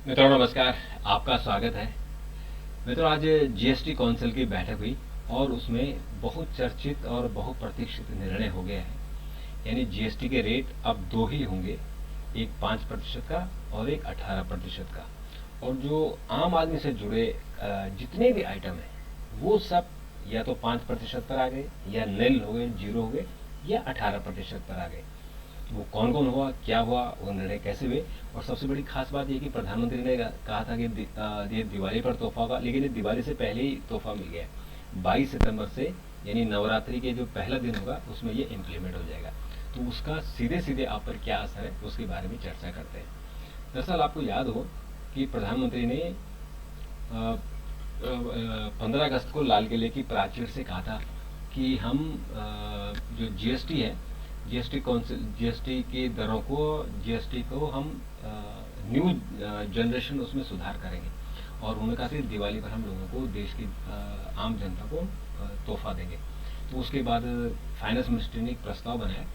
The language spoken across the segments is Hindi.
मित्रों नमस्कार। आपका स्वागत है। मित्रों, आज जीएसटी काउंसिल की बैठक हुई और उसमें बहुत चर्चित और बहुत प्रतीक्षित निर्णय हो गया है। यानी जीएसटी के रेट अब दो ही होंगे, एक 5% का और एक 18% का। और जो आम आदमी से जुड़े जितने भी आइटम हैं वो सब या तो 5% पर आ गए, या निल हो गए, जीरो हो गए, या 18% पर आ गए। वो कौन कौन हुआ, क्या हुआ, वो निर्णय कैसे हुए। और सबसे बड़ी खास बात ये कि प्रधानमंत्री ने कहा था कि ये दिवाली पर तोहफा होगा, लेकिन ये दिवाली से पहले ही तोहफा मिल गया है। 22 सितंबर से यानी नवरात्रि के जो पहला दिन होगा उसमें ये इम्प्लीमेंट हो जाएगा। तो उसका सीधे सीधे आप पर क्या असर है उसके बारे में चर्चा करते हैं। दरअसल आपको याद हो कि प्रधानमंत्री ने 15 अगस्त को लाल किले की प्राचीर से कहा था कि हम जो जीएसटी है, जीएसटी काउंसिल, जीएसटी की दरों को, जीएसटी को हम न्यू जनरेशन उसमें सुधार करेंगे। और उन्होंने कहा कि दिवाली पर हम लोगों को, देश की आम जनता को तोहफा देंगे। तो उसके बाद फाइनेंस मिनिस्ट्री ने एक प्रस्ताव बनाया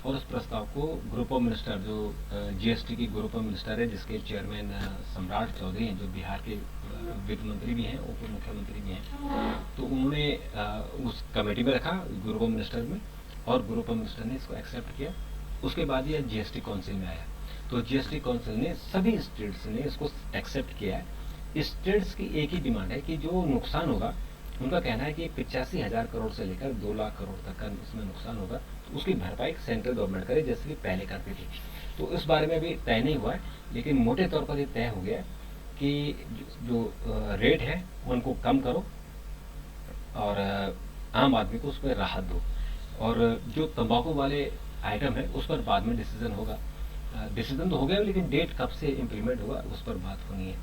और उस प्रस्ताव को ग्रुप ऑफ मिनिस्टर, जो जीएसटी की ग्रुप ऑफ मिनिस्टर है जिसके चेयरमैन सम्राट चौधरी हैं, जो बिहार के वित्त मंत्री भी हैं, उप मुख्यमंत्री भी हैं, तो उन्होंने उस कमेटी में रखा ग्रुप ऑफ मिनिस्टर में, और ग्रुप ऑफ मिनिस्टर ने इसको एक्सेप्ट किया। उसके बाद ये जीएसटी काउंसिल में आया। तो जीएसटी काउंसिल ने सभी स्टेट्स ने इसको एक्सेप्ट किया है। स्टेट्स की एक ही डिमांड है कि जो नुकसान होगा, उनका कहना है कि 85,000 करोड़ से लेकर 2 लाख करोड़ तक का उसमें नुकसान होगा, तो उसकी भरपाई सेंट्रल गवर्नमेंट करे, जैसे कि पहले करती थी। तो इस बारे में अभी तय नहीं हुआ है, लेकिन मोटे तौर पर ये तय हो गया कि जो रेट है उनको कम करो और आम आदमी को उसमें राहत दो। और जो तंबाकू वाले आइटम है उस पर बाद में डिसीजन होगा। डिसीजन तो हो गया, लेकिन डेट कब से इम्प्लीमेंट होगा उस पर बात होनी है।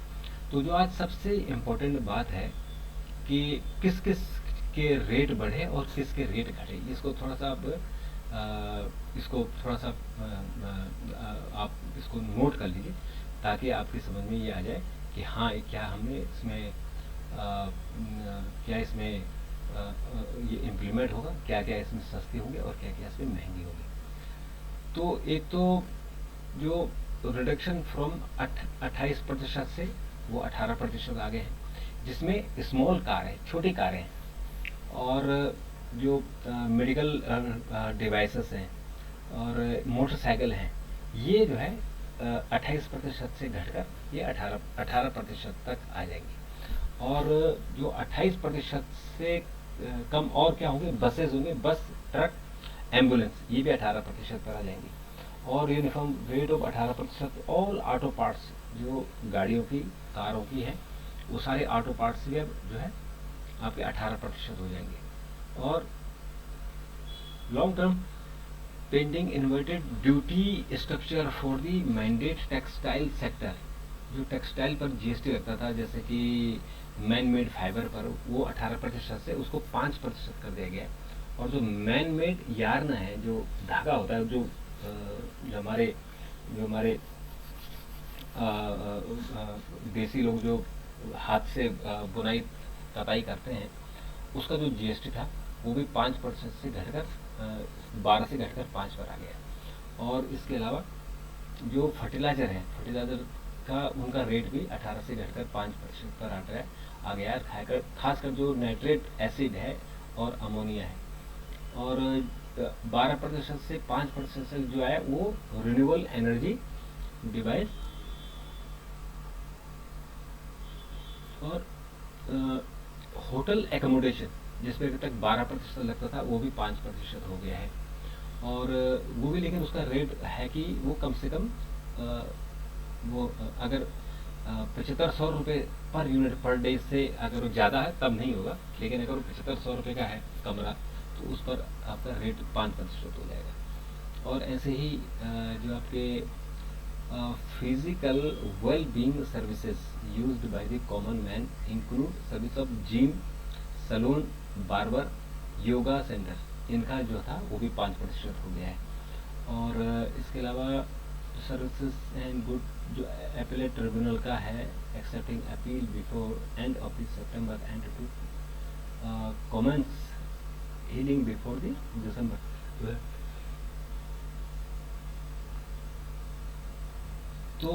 तो जो आज सबसे इम्पोर्टेंट बात है कि किस किस के रेट बढ़े और किस के रेट घटे, इसको थोड़ा सा आप इसको नोट कर लीजिए, ताकि आपकी समझ में ये आ जाए कि हाँ, क्या हमने इसमें क्या इसमें ये इम्प्लीमेंट होगा, क्या क्या इसमें सस्ती होंगे और क्या क्या इसमें महंगी होगी। तो एक तो जो रिडक्शन फ्रॉम 28% से वो 18% आ गए हैं, जिसमें स्मॉल कार है, छोटी कारें हैं, और जो मेडिकल डिवाइसेस हैं और मोटरसाइकिल हैं, ये जो है 28% से घटकर ये 18% तक आ जाएंगी। और जो 28% से कम और क्या होंगे, बसेज होंगे, बस, ट्रक, एम्बुलेंस, ये भी 18% पर आ जाएंगी। और uniform rate of 18%। All auto parts, जो गाड़ियों की, कारों की हैं, वो सारे ऑटो पार्ट्स भी अब जो है आपके 18% हो जाएंगे। और long term pending inverted duty structure for the mandate textile sector, जो टेक्सटाइल पर जीएसटी लगता था, जैसे कि मैन मेड फाइबर पर, वो 18% से उसको 5% कर दिया गया है। और जो मैन मेड यार्न है, जो धागा होता है, जो हमारे देसी लोग जो हाथ से बुनाई कताई करते हैं, उसका जो जीएसटी था वो भी 5% से घटकर 12 से घटकर 5 पर आ गया। और इसके अलावा जो फर्टिलाइज़र है, फर्टिलाइज़र का उनका रेट भी 18 से घटकर 5% पर आ गया है। खासकर जो नाइट्रेट एसिड है और अमोनिया है। और 12% से 5% से जो है वो रिन्यूएबल एनर्जी डिवाइस और होटल एकोमोडेशन, जिसमें अभी तक 12% लगता था, वो भी 5% हो गया है। और वो भी, लेकिन उसका रेट है कि वो कम से कम वो अगर 7500 रुपये पर यूनिट पर डे से अगर वो ज़्यादा है तब नहीं होगा, लेकिन अगर वो 7500 रुपये का है कमरा, तो उस पर आपका रेट 5% हो जाएगा। और ऐसे ही जो आपके physical well being services used by the common man include service of gym, salon, barber, yoga centre, इनका जो था वो भी 5% हो गया है। और इसके अलावा सर्विसेज एंड गुड, जो अपीलेट ट्रिब्यूनल का है, accepting appeal before end of the September and to commence hearing before the December. तो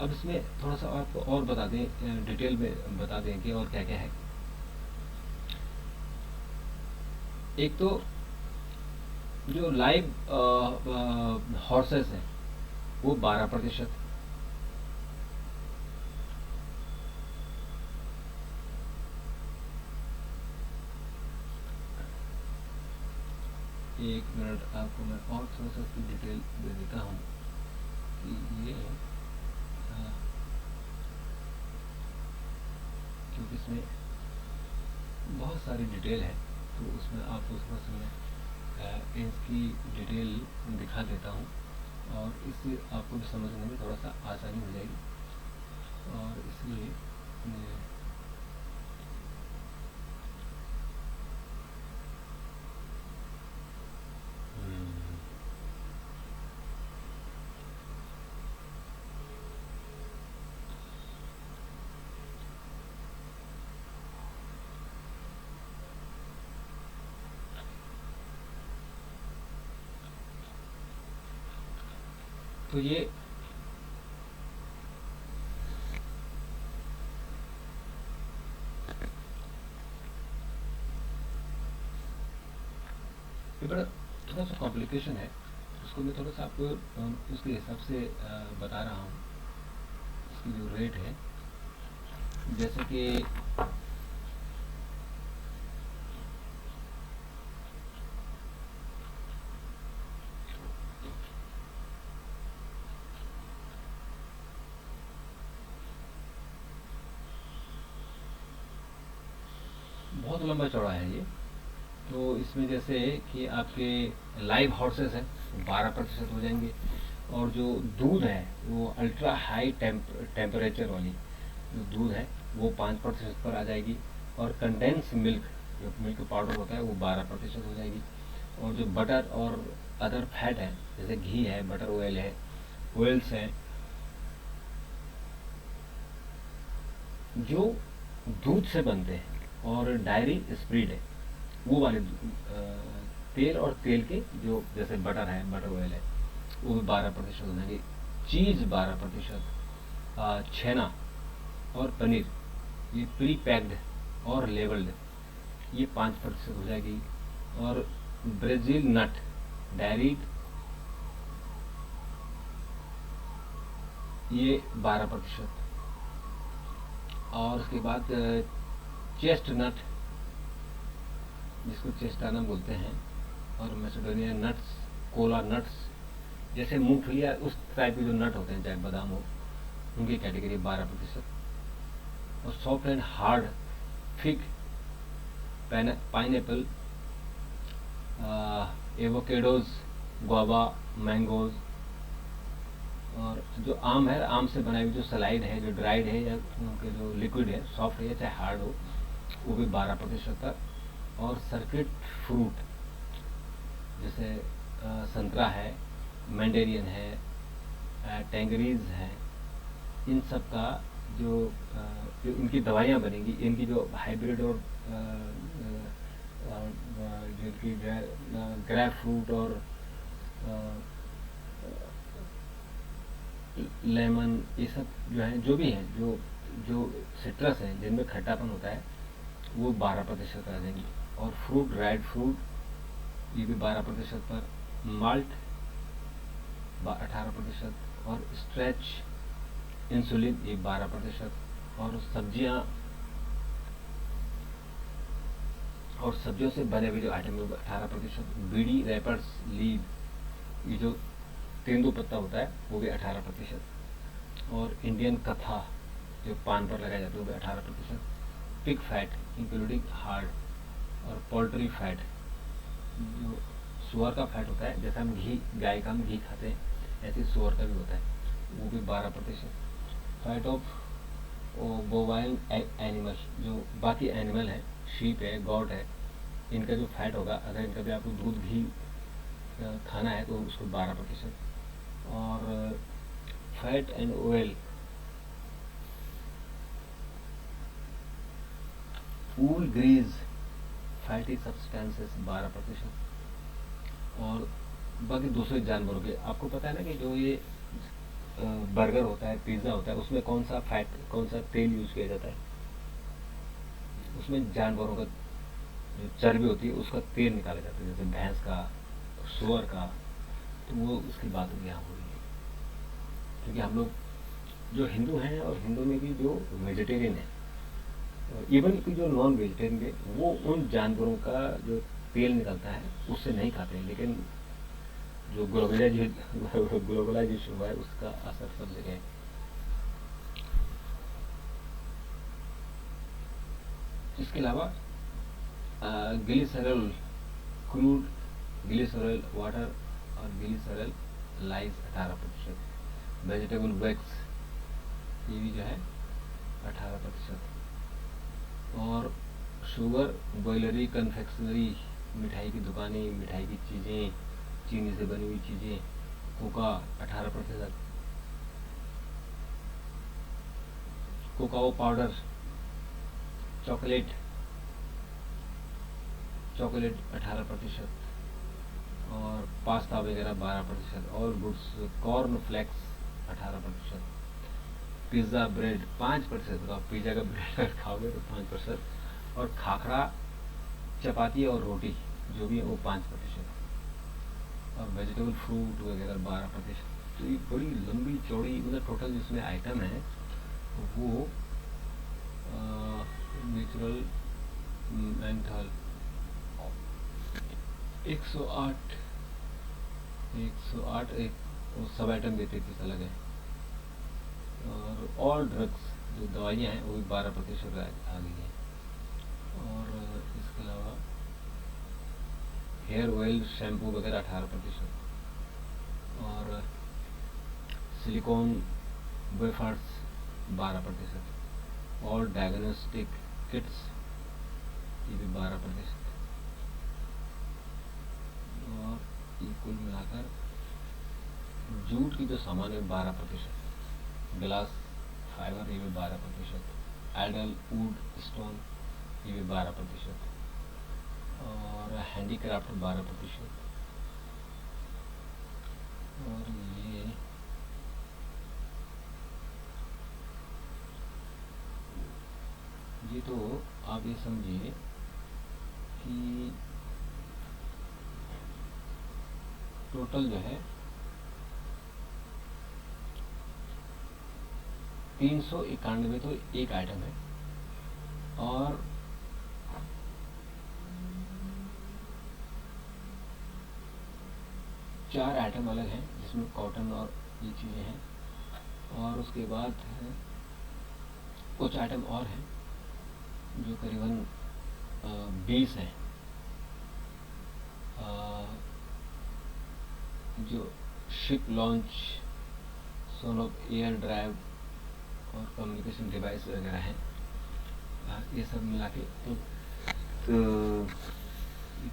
अब इसमें थोड़ा सा आपको और बता दें, डिटेल में बता दें कि और क्या क्या है। एक तो जो लाइव हॉर्सेस हैं वो 12%। एक मिनट, आपको मैं और थोड़ा सा इसकी डिटेल दे देता हूँ कि ये क्योंकि इसमें बहुत सारी डिटेल है, तो उसमें आपको थोड़ा सा मैं इसकी डिटेल दिखा देता हूँ, और इससे आपको भी समझने में थोड़ा सा आसानी हो जाएगी। और इसलिए तो ये बड़ा थोड़ा सा कॉम्प्लिकेशन है, उसको मैं थोड़ा सा आपको उसके हिसाब से बता रहा हूँ। इसकी जो रेट है, जैसे कि बहुत लंबा चौड़ा है ये। तो इसमें जैसे कि आपके लाइव हॉर्सेस हैं 12% हो जाएंगे, और जो दूध है वो अल्ट्रा हाई टेम्परेचर वाली जो दूध है वो 5% पर आ जाएगी, और कंडेंस मिल्क जो मिल्क पाउडर होता है वो 12% हो जाएगी। और जो बटर और अदर फैट है, जैसे घी है, बटर ऑयल है, ऑयल्स हैं जो दूध से बनते हैं, और डायरी स्प्रीड है वो वाले तेल, और तेल के जो जैसे बटर है, बटर ऑयल है, वो भी 12% हो जाएंगे। चीज़ 12%, छेना और पनीर ये प्री पैक्ड और लेवल्ड ये 5% हो जाएगी। और ब्राज़ील नट डायरीड ये 12%। और उसके बाद चेस्ट नट जिसको चेस्टाना बोलते हैं, और मैसेडोनिया नट्स, कोला नट्स, जैसे मूंगफली या उस टाइप के जो नट होते हैं, चाहे बादाम हो, उनकी कैटेगरी 12%। और soft and hard fig, pineapple, avocados, guava, mangoes, और जो आम है, आम से बनाई हुई जो सलाइड है, जो ड्राइड है या उनके जो लिक्विड है, सॉफ्ट है या चाहे हार्ड हो, वो भी 12% तक। और सर्किट फ्रूट जैसे संतरा है, मैंडेरियन है, टैंगरीज है, इन सब का जो जो इनकी दवाइयाँ बनेंगी, इनकी जो हाइब्रिड और जो इनकी ग्रेप फ्रूट और लेमन, ये सब जो है, जो भी है, जो जो सिट्रस है जिनमें खट्टापन होता है, वो 12% आ जाएंगी। और फ्रूट, ड्राइड फ्रूट ये भी 12% पर, माल्ट 18%, और स्ट्रेच इंसुलिन ये 12%, और सब्जियों से बने हुए जो आइटम है वो 18%, बीड़ी, रैपर्स, लीव ये जो तेंदुपत्ता होता है वो भी 18%, और इंडियन कथा जो पान पर लगाया जाता है वो भी 18%, पिग फैट इंक्लूडिंग हार्ड, और पोल्ट्री फैट जो सुअर का फैट होता है, जैसे हम घी, गाय का हम घी खाते हैं, ऐसे सुअर का भी होता है, वो भी 12%। फैट ऑफ बोवाइन एनिमल, जो बाकी एनिमल है, शीप है, गॉट है, इनका जो फैट होगा, अगर इनका भी आपको दूध घी खाना है तो उसको 12%। और fat and oil, wool, grease, fatty substances 12%। और बाकी दूसरे जानवरों के, आपको पता है ना कि जो ये बर्गर होता है, पिज़्ज़ा होता है, उसमें कौन सा फैट, कौन सा तेल यूज किया जाता है? उसमें जानवरों का जो चर्बी होती है उसका तेल निकाला जाता है, जैसे भैंस का, सुअर का। तो वो उसकी बात यहाँ हो रही है, क्योंकि हम लोग जो हिंदू हैं और हिंदू में भी जो वेजिटेरियन है, इवन कि जो नॉन वेजिटेरियन है, वो उन जानवरों का जो तेल निकलता है उससे नहीं खाते हैं। लेकिन जो ग्लोबलाइजेशन हुआ है उसका असर सब जगह है। इसके अलावा ग्लिसरॉल, क्रूड ग्लिसरॉल वाटर और ग्लिसरॉल लाइस 18%, वेजिटेबल वैक्स ये भी जो है 18%, और शुगर, बॉयलरी, कन्फेक्शनरी, मिठाई की दुकानें, मिठाई की चीज़ें, चीनी से बनी हुई चीज़ें, कोका 18%, कोकाओ पाउडर, चॉकलेट 18%, और पास्ता वगैरह 12%, और goods, corn flakes 18%, pizza bread 5%, तो आप पिज़्ज़ा का ब्रेड अगर खाओगे तो 5%, और खाखरा, चपाती और रोटी जो भी है वो 5%, और वेजिटेबल फ्रूट वगैरह 12%। तो ये बड़ी लंबी चौड़ी, मतलब टोटल जिसमें आइटम है वो नेचुरल मेंथल 108 एक वो सब आइटम देते थे अलग है, और ऑल ड्रग्स जो दवाइयाँ हैं वो भी 12% आ गई हैं। और इसके अलावा हेयर ऑयल, शैम्पू वगैरह 18%, और सिलिकॉन वेफर्स 12%, और डायग्नोस्टिक किट्स ये भी 12%, और ये कुल मिलाकर जूट की जो सामान है 12%, ग्लास फाइबर ये भी 12%, आइडल वुड स्टोन ये भी 12%, और हैंडीक्राफ्ट 12%, और ये तो आप ये समझिए कि टोटल जो है 391 तो एक आइटम है, और चार आइटम अलग हैं जिसमें कॉटन और ये चीज़ें हैं, और उसके बाद है कुछ आइटम और हैं जो करीबन 20 हैं, जो ship launch, solo air drive और कम्युनिकेशन डिवाइस वगैरह हैं। ये सब मिला के तो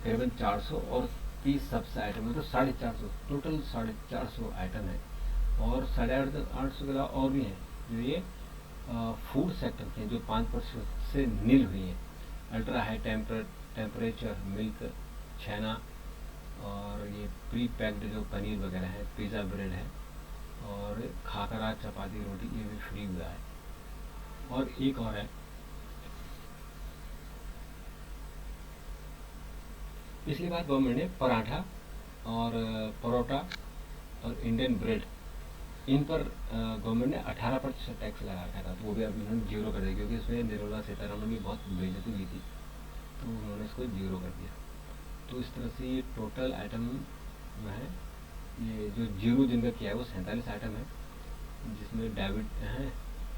करीबन 430 सबसे आइटम है, तो 450, टोटल 450 आइटम है, और 850 के अलावा और भी हैं जो ये फूड सेक्टर के, जो 5% से नील हुई हैं। अल्ट्रा हाई टेम्परेचर मिल्क, छैना, और ये प्री पैक्ड जो पनीर वगैरह है, पिज़्ज़ा ब्रेड है, और खाकरा, चपाती, रोटी ये भी फ्री हुआ है। और एक और है, पिछली बार गवर्नमेंट ने पराठा और परोठा और इंडियन ब्रेड, इन पर गवर्नमेंट ने 18% टैक्स लगा रखा था, तो वो भी अभी उन्होंने जीरो कर दिया, क्योंकि इसमें निर्मला सीतारमण की बहुत बेइज्जती हुई थी, तो उन्होंने इसको जीरो कर दिया। तो इस तरह से ये टोटल आइटम जो है, ये जो जीरो जिनका किया है वो 47 आइटम है, जिसमें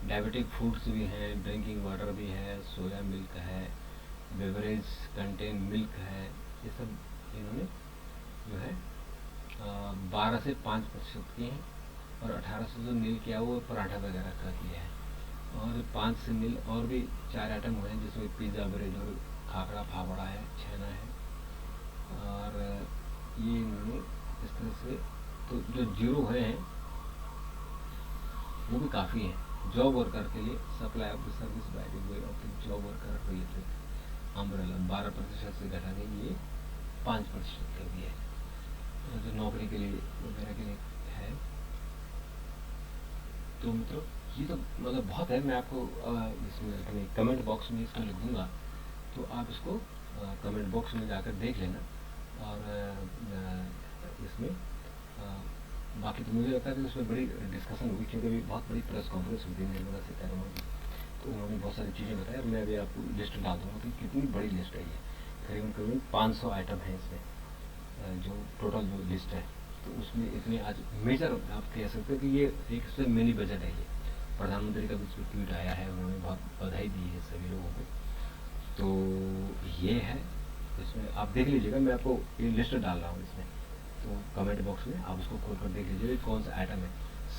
डायबिटिक फूड्स भी हैं, ड्रिंकिंग वाटर भी है, सोया मिल्क है, बेवरेज कंटेन मिल्क है, ये सब इन्होंने जो है 12 से 5% किए हैं, और 18 से जो नील किया वो पराठा वगैरह का किया है, और 5 से नील और भी 4 आइटम हुए हैं, जिसमें पिज़्ज़ा ब्रेड और खाखरा फाफड़ा है, छेना है, और ये इन्होंने इस तरह से, तो जो जीरो हुए हैं वो भी काफ़ी है जॉब वर्कर के लिए। Supply of the service by the way of the job worker related umbrella 12% से घटा के ये 5% कर दिया है, जो नौकरी के लिए वगैरह के लिए है। तो मित्रों ये तो मतलब बहुत है, मैं आपको इसमें अपने कमेंट बॉक्स में इसको लिख दूंगा, तो आप इसको कमेंट बॉक्स में जाकर देख लेना। और इसमें बाकी तो मुझे लगता है कि उसमें बड़ी डिस्कशन हुई, क्योंकि अभी बहुत बड़ी प्रेस कॉन्फ्रेंस हुई थी निर्मला सीतारमण की, तो उन्होंने बहुत सारी चीज़ें बताई। और मैं अभी आपको लिस्ट डाल दूँगा कि कितनी बड़ी लिस्ट है ये, करीबन करीबन 500 आइटम है इसमें, जो टोटल जो लिस्ट है। तो उसमें इतने आज मेजर आप कह सकते हो कि ये एक से मिनी बजट है ये। प्रधानमंत्री का भी इसमें ट्वीट आया है, उन्होंने बहुत बधाई दी है सभी लोगों को। तो ये है, इसमें आप देख लीजिएगा, मैं आपको ये लिस्ट डाल रहा हूँ इसमें, तो कमेंट बॉक्स में आप उसको खोल कर देख लीजिए कौन सा आइटम है।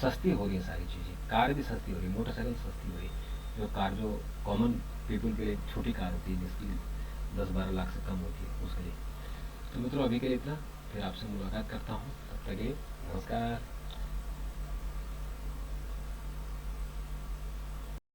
सस्ती हो रही है सारी चीज़ें, कार भी सस्ती हो रही है, मोटरसाइकिल सस्ती हो रही है। जो कार जो कॉमन पीपल के लिए छोटी कार होती है, जिसकी 10-12 लाख से कम होती है, उसके लिए। तो मित्रों अभी के लिए इतना, फिर आपसे मुलाकात करता हूँ, तब तक के लिए नमस्कार।